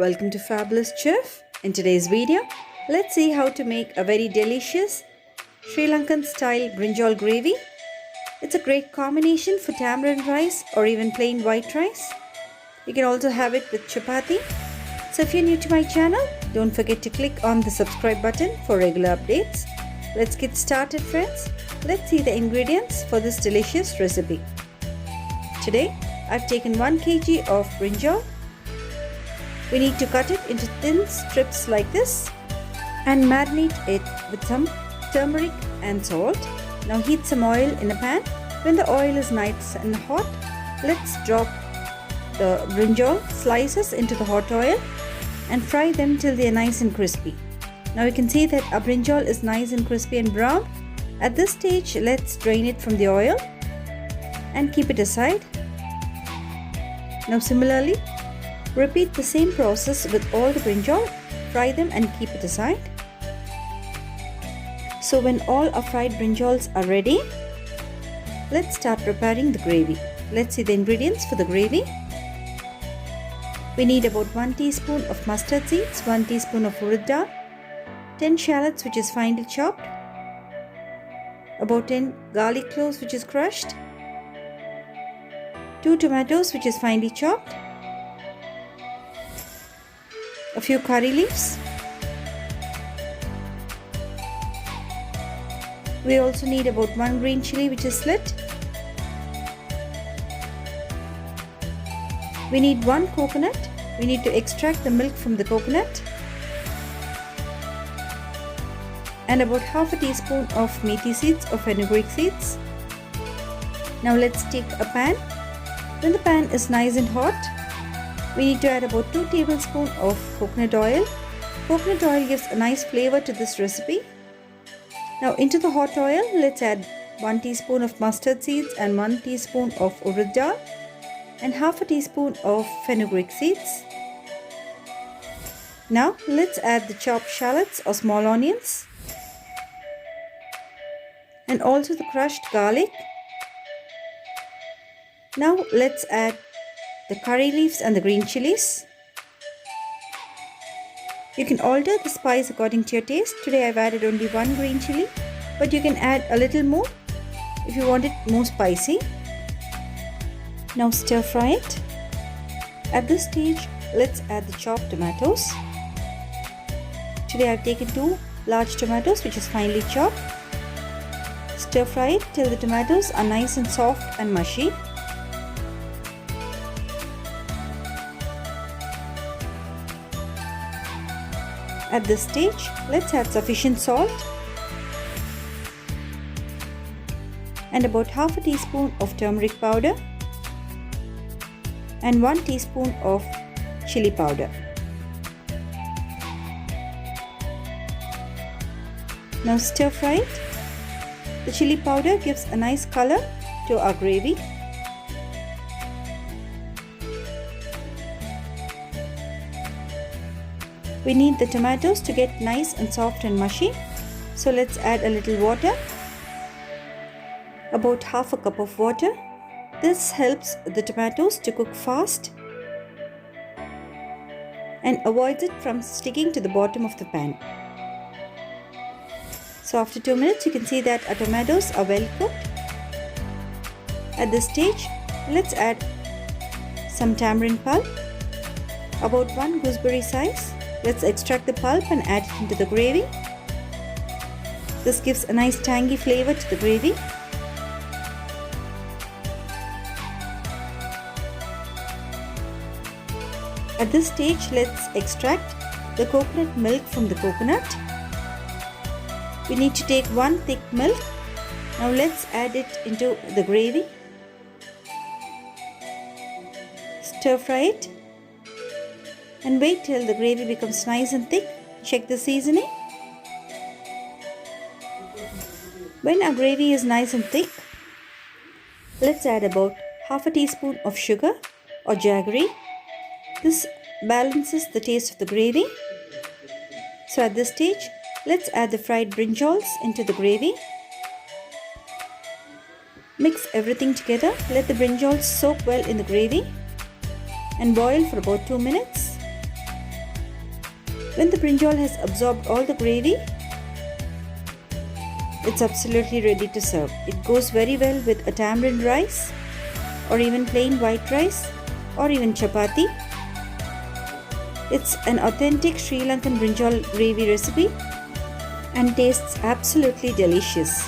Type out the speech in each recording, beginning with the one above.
welcome to Fabulous Chef. In today's video, let's see how to make a very delicious Sri Lankan style brinjal gravy. It's a great combination for tamarind rice or even plain white rice. You can also have it with chapati. So if you're new to my channel, don't forget to click on the subscribe button for regular updates. Let's get started, friends. Let's see the ingredients for this delicious recipe. Today, I've taken 1 kg of brinjal. We need to cut it into thin strips like this and marinate it with some turmeric and salt. Now heat some oil in a pan. When the oil is nice and hot, let's drop the brinjal slices into the hot oil and fry them till they are nice and crispy. Now you can see that our brinjal is nice and crispy and brown. At this stage, let's drain it from the oil and keep it aside. Now similarly, repeat the same process with all the brinjal. Fry them and keep it aside. So when all our fried brinjals are ready, let's start preparing the gravy. Let's see the ingredients for the gravy. We need about 1 teaspoon of mustard seeds, 1 teaspoon of urad dal, 10 shallots which is finely chopped, about 10 garlic cloves which is crushed, 2 tomatoes which is finely chopped, a few curry leaves. We also need about 1 green chili which is slit. We need 1 coconut. We need to extract the milk from the coconut. And about half a teaspoon of methi seeds or fenugreek seeds. Now let's take a pan. When the pan is nice and hot, we need to add about 2 tablespoons of coconut oil. Coconut oil gives a nice flavor to this recipe. Now into the hot oil, let's add 1 teaspoon of mustard seeds and 1 teaspoon of urad dal and half a teaspoon of fenugreek seeds. Now let's add the chopped shallots or small onions and also the crushed garlic. Now let's add the curry leaves and the green chilies. You can alter the spice according to your taste. Today I've added only 1 green chili, but you can add a little more if you want it more spicy. Now stir fry it. At this stage, let's add the chopped tomatoes. Today I've taken 2 large tomatoes which is finely chopped. Stir fry it till the tomatoes are nice and soft and mushy. At this stage, let's add sufficient salt and about half a teaspoon of turmeric powder and 1 teaspoon of chili powder. Now stir fry it. The chili powder gives a nice color to our gravy. We need the tomatoes to get nice and soft and mushy. So let's add a little water. About half a cup of water. This helps the tomatoes to cook fast and avoids it from sticking to the bottom of the pan. So after 2 minutes, you can see that our tomatoes are well cooked. At this stage, let's add some tamarind pulp, about 1 gooseberry size. Let's extract the pulp and add it into the gravy. This gives a nice tangy flavor to the gravy. At this stage, let's extract the coconut milk from the coconut. We need to take 1 thick milk. Now let's add it into the gravy. Stir fry it and wait till the gravy becomes nice and thick. Check the seasoning. When our gravy is nice and thick, let's add about half a teaspoon of sugar or jaggery. This balances the taste of the gravy. So at this stage, let's add the fried brinjals into the gravy. Mix everything together. Let the brinjals soak well in the gravy and boil for about 2 minutes. When the brinjal has absorbed all the gravy, it's absolutely ready to serve. It goes very well with a tamarind rice or even plain white rice or even chapati. It's an authentic Sri Lankan brinjal gravy recipe and tastes absolutely delicious.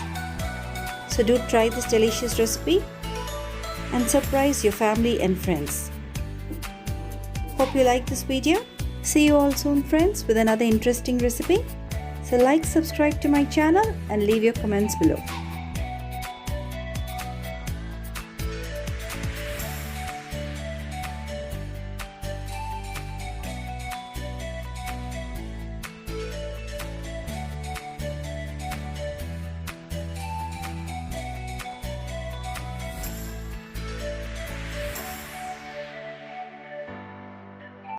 So do try this delicious recipe and surprise your family and friends. Hope you like this video. See you all soon, friends, with another interesting recipe. So like, subscribe to my channel and leave your comments below.